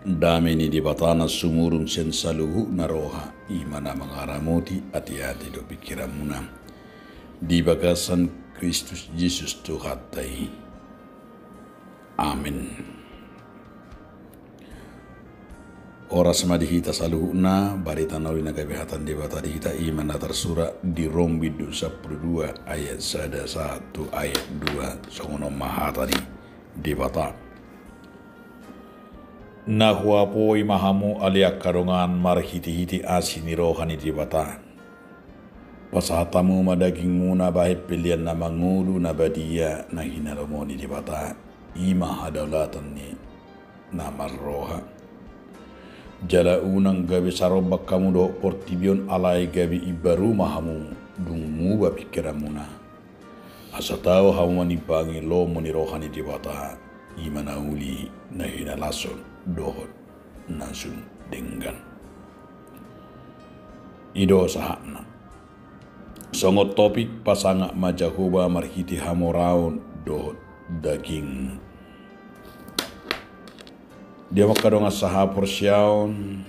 Damini di batana sumurun sen saluhu naroha imana mangaramuti ati-ati do pikiramuna di bagasan Kristus Yesus Tuhatai. Amin. Oras madihita saluhuna barita nawi nagabihatan di bata dihita iman datar sura di Rom bidu 12 ayat 1 ayat 2 songono mahatari di bata. Nahuapoi mahamu aliak karongan marhiti-hiti asini rohani di bata. Pasahatamu madaging muna bahit pilihan na mangulu na badia na hinaromoni di bata. Ima hadalatan ni namar roha. Jala unang gabi sarobak kamu do portibion alai gabi ibaru mahamu dungmu ba pikiramuna. Asa tau hamu manipangi lo moni rohani di bata. Ima nauli na hinalason. Dohot nasun denggan ido sahana songot topik pasanga majahuba marhiti hamoraun dohot daging dia makadonga saha porsyaun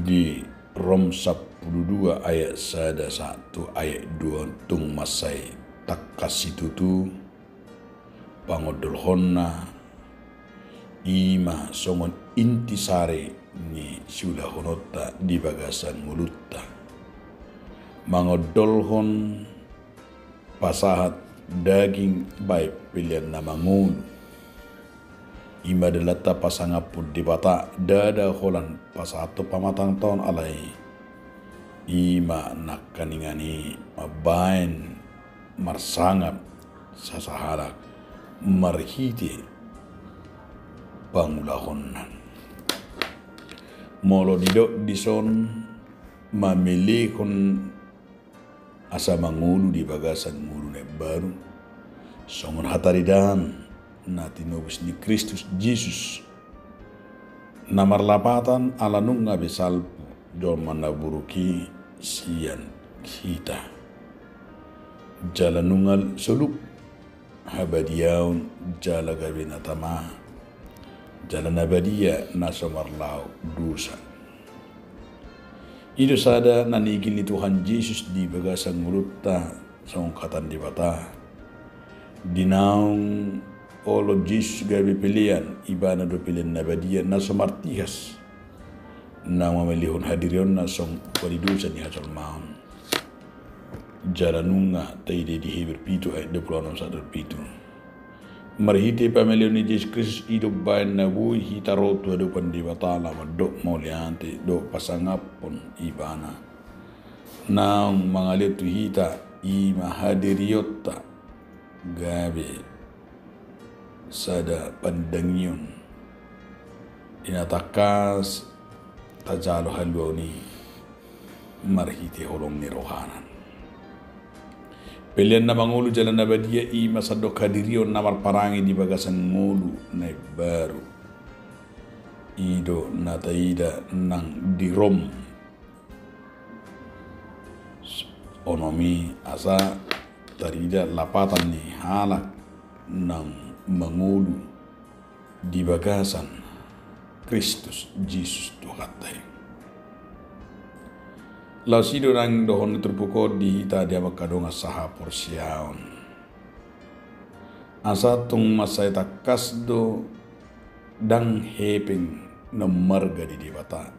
di Rom 12 ayat 1 ayat 2 tung masai takasitutu pangodol honna ima songon intisare ni sudah honota di bagasan mulutta mangodolhon pasahat daging baik pilihan nama ngulu ima delata pasangapun di bata dada holan pasato pamatang tahun alai ima nakaningani mabain marsangap sasaharak marhiti pangulahonan molo didok dison mamilihon asa mangulu di bagasan ngulu ne baru songon hataridan nati nobis ni Kristus Jesus namar lapatan ala nunga besalpu jol manaburuki sian kita jalan nungal solup habadiaun jala gabinatama jalan abadia nasamarlau dosa. Itu sada nanigil ni Tuhan Yesus di bagasan mulutta songkatan di bata. Dinaung olo Yesus gabi pilihan ibana do pilihan nabadia nasamartihas. Na mamelihon hadirion na song walidusa ni hasal maun. Jalanunga taide di Hebrew pitu ayat 26 pitu. Marhiti pamilion ni Yesus Kristus hidup bayan nabuhi hitaro tu adupan di batala madok mauliante do pasangapon ibana naong mangalit tu hita i mahadiriota gabe sada pandangyon inatakas tajalo halwa ni marhiti holong ni rohanan pilihan na mangulu jalan na badia i masadok hadirion namar parangi di bagasan ngulu na baru ido na taida nang di Rom onomi asa tarida lapatan ni halak nang mangulu di bagasan Kristus Jesus Tuhatai. Lausido nang dohon terpukau di hita dia makadonga saha porsyaun. Asa tung masay takas do dang heping na marga di debata.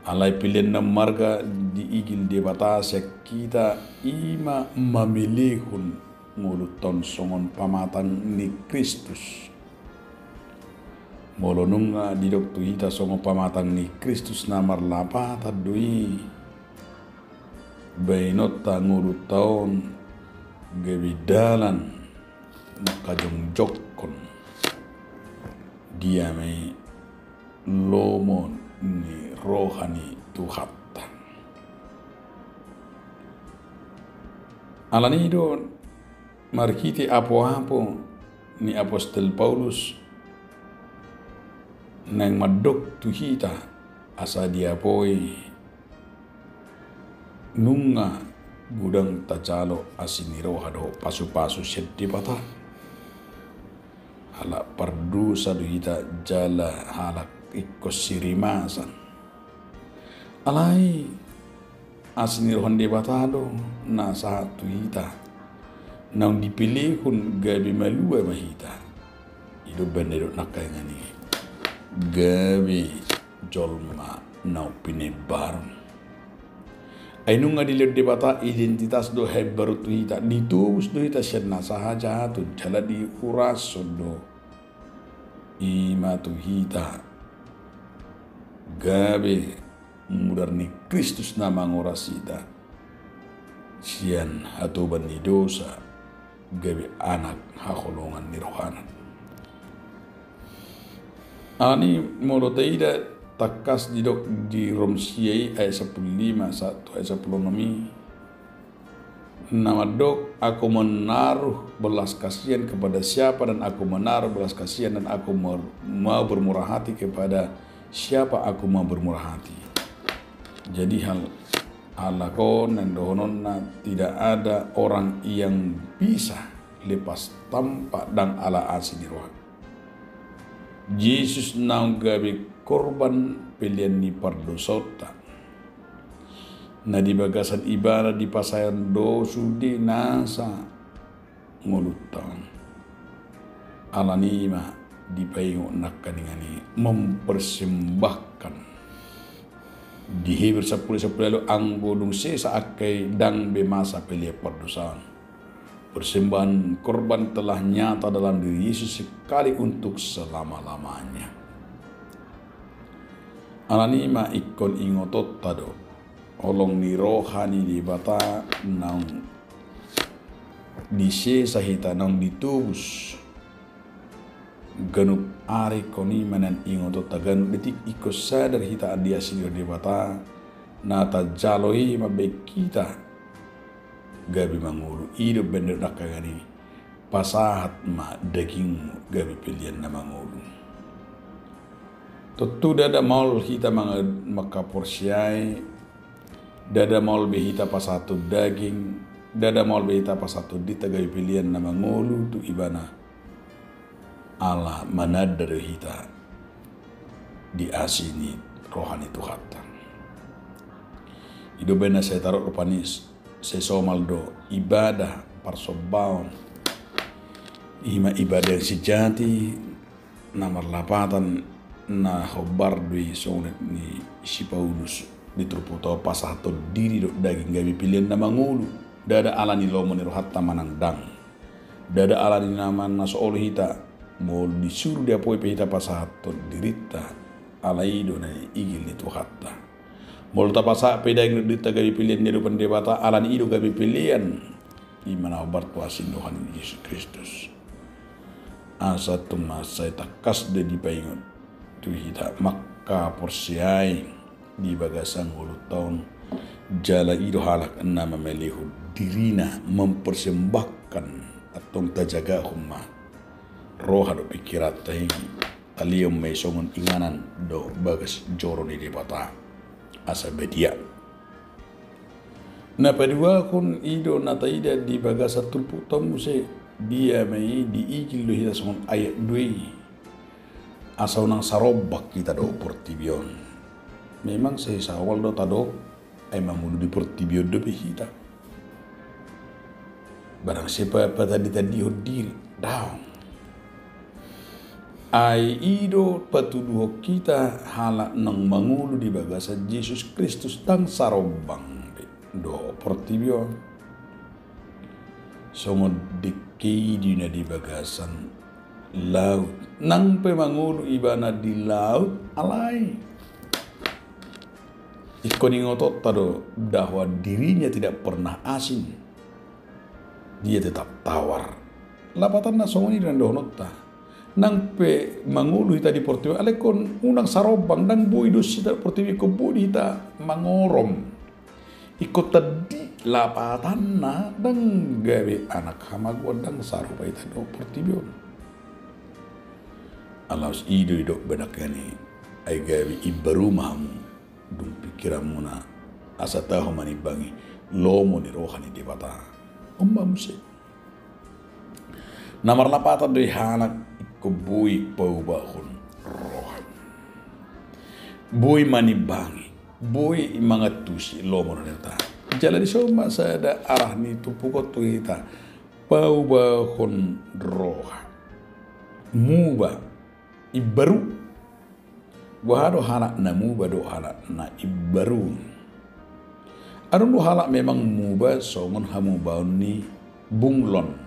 Alay pilin na marga di igil debata kita ima mamilihun nguluton songon pamatang ni Kristus. Molonunga di doktu hita songon pamatang ni Kristus namar lapata doi. Bainota ngurut tahun gebidalan nakajong jokon dia may lomon ni rohani Tuhatan alani do markiti apo-apo ni Apostol Paulus nang madok tuhita asa dia poi nunga gudang tajalo asiniro hado pasu-pasu seddi pata halak pardusa do hita jala halak ikko sirimasan alai asinir honde batado na satu hita nang dipilih kun gabi malua mahita ido bener nakai ngani gabi jolma nau pinebaron ainung ngadilid debata identitas do hebaru tu hita ditubus do hita syenna sahaja tu jala di uras do ima tu hita gabe mudarni Kristus nama ngorasita sian hatuban ni dosa gabe anak hakolongan ni rohanan ani molotaida takas didok di Romsiai ayat 15 1 ayat 16 nama dok aku menaruh belas kasihan kepada siapa dan aku menaruh belas kasihan dan aku mau bermurah hati kepada siapa aku mau bermurah hati. Jadi hal alakon dan dohononna tidak ada orang yang bisa lepas tampak dan ala asi di roh. Yesus nang gabi korban pilihan ni pardosota. Na di bagasan ibadah di pasayan dosu di nasa ngulutan. Alanima di paingo nakaningani mempersembahkan. Di Hebrew 10:10 lalu ang gulung sesa akai dang bemasa pilih pardosaan. Persembahan korban telah nyata dalam diri Yesus sekali untuk selama-lamanya. Alanima ikon ingotot tado. Olong ni rohani di bata nang di sahita nang ditubus. Ganup ari koni manan ingotot tagan detik ikut sadar hita adia sinyo di bata nata jaloi mabek kita gabi mangulu ido bener nakagani pasahat ma daging gabi pilihan na mangulu tentu dada maul hita makaporsiai dada maul behita pasatu daging dada maul behita pasatu dita gabi pilihan na mangulu tu ibana Allah manadar hita di asini rohani Tuhan. Ido bena saya taruh rupanis sesomaldo ibadah parsobaon ima ibadah yang sejati namar lapatan na hobar dui sonet ni si Paulus ditruputo pasato diri do daging gabi pilihan na mangulu dada alani lomo ni rohatta manandang dada alani naman na soolo hita mau disuruh dia poe pehita pasato dirita alaido na igil ni tuhatta mau tapasa peda yang dirita gabi pilihan ni rupan debata alani ido gabi pilihan imana obar tuasin Tuhan Yesus Kristus asa tumasay takas de di paingon tu hita maka porsiai di bagasang 10 tahun jala ido halak nama melihu dirina mempersembahkan atau tajaga humma roha do pikirat tahingi aliyom may songon inganan do bagas joro ni debata asa bedia na padua kun ido nataida di bagas tulpu tomu se dia may diigil do hita songon ayat dui asa unang sarobak kita do portibion memang saya sawal do tado ay mamulu di portibion do hita barang siapa tadi diri down ai ido patuduh kita halak nang mangulu di bagasa Yesus Kristus tang sarobang do portibio songo dikei dina di bagasan laut nang pemangulu ibana di laut alai ikoni ngotot tado bahwa dirinya tidak pernah asing dia tetap tawar lapatan na songo ni dan dohnota nang pe mangulu hita di portiwi alekon unang sarobang nang bui dos hita portiwi ko bui hita mangorom ikut tadi lapatan na dang gawe anak hamagwa dang sarupa hita do portiwi alaus ido benak gani ay gawe ibarumamu dung pikiranmu na asa tahu manibangi lomo ni rohani di bata umbam se namar lapatan do hanak Kubui paubahon rohan. Bui manibangi. Bui imangatusi lomo neta. Jalan di soma sada arah ni tupukot tu kita. Paubahon rohan. Muba ibaru. Wahado halak na muba do halak na ibaru. Arun do halak memang muba songon hamu baun ni bunglon.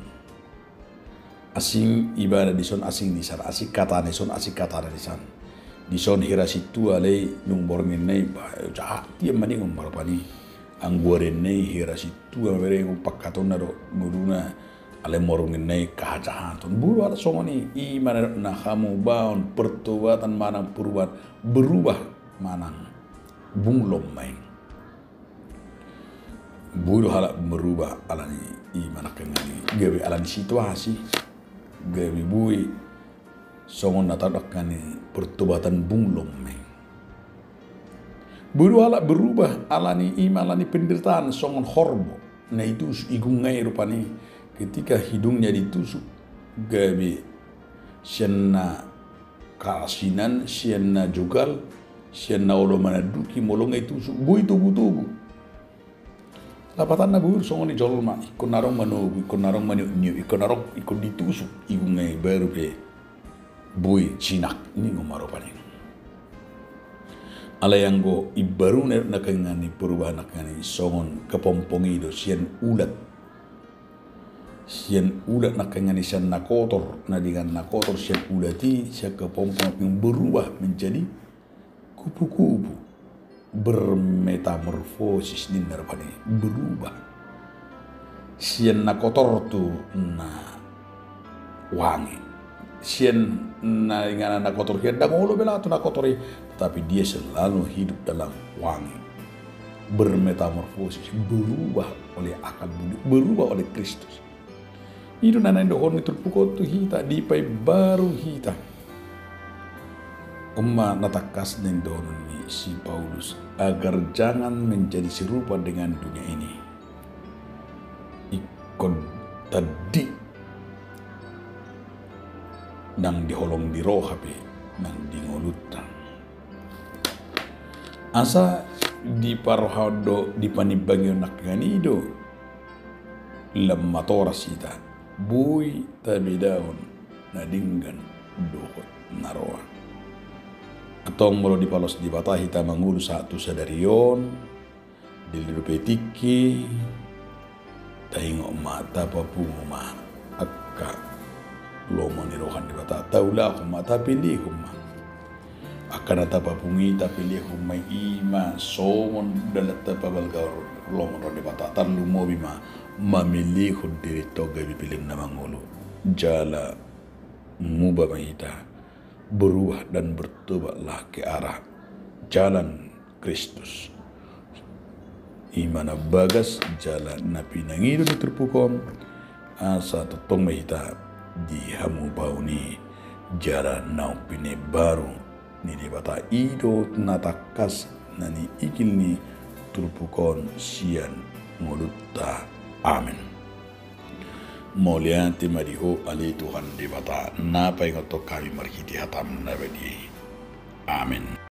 Asing ibadah di son asing di sana asik kata di son asik kata di sana di son hira situ alai nung borngin nei ba jahat dia mani ngombar pani anggoren nei hira situ amere ngompak katon nado nguduna alai morongin nei kajahaton buru ada songoni i mana na kamu baun pertobatan manang perubahan berubah manang bunglom main buru halak berubah alani i mana kengani gawe alani situasi gawi bui songon natadakani pertobatan bunglom meng. Buru ala berubah alani imalani penderitaan songon horbo na itu igungai rupani ketika hidungnya ditusuk gawi sienna kasinan sienna jugal sienna olo manaduki molongai tusuk bui tubu-tubu. Lapatan na buur songon ni jolma ikon narong manogu ikon narong manyo ikon narong ikon ditusuk igungai baru pe bui cinak ni ngomaro paning ala yang go ibaru na kangani perubahan nakani songon kepompongi do sien ulat nakangani sian nakotor na dengan nakotor sien ulati sia kepompong yang berubah menjadi kupu-kupu bermetamorfosis di narapani berubah sien na kotor tu na wangi sien na ingana na kotor hian dangolo bela tu na kotori tapi dia selalu hidup dalam wangi bermetamorfosis berubah oleh akal budi berubah oleh Kristus itu nana dohon itu pukul tu hita di pai baru hita umma natakas neng dohon si Paulus agar jangan menjadi serupa dengan dunia ini. Ikon tadi nang diholong di roh hape nang dingolutan. Asa di parohado di panibagyo nakganido lemmatora sita bui tabidaon nadinggan dohot naroa. Ketong molo di palos di bata hita mangulu satu sadarion dilirupetiki taingo mata papungo ma akka lomo ni rohan di bata taula huma tapili huma akana tapapungi tapili huma ima somon dalat tapabal lomo di bata tarlu mo bima mamili diri toga bipiling na mangulu jala muba mahita berubah dan bertobatlah ke arah jalan Kristus. Imana bagas jalan napi nangido di terpukom asa totong mahita di hamu bauni jalan nau pine baru ni di bata ido natakas nani ikil ni terpukon sian ngolutta amin. Molianti mariho ali Tuhan di bata napa yang kami marhiti hatam nabadi. Amin.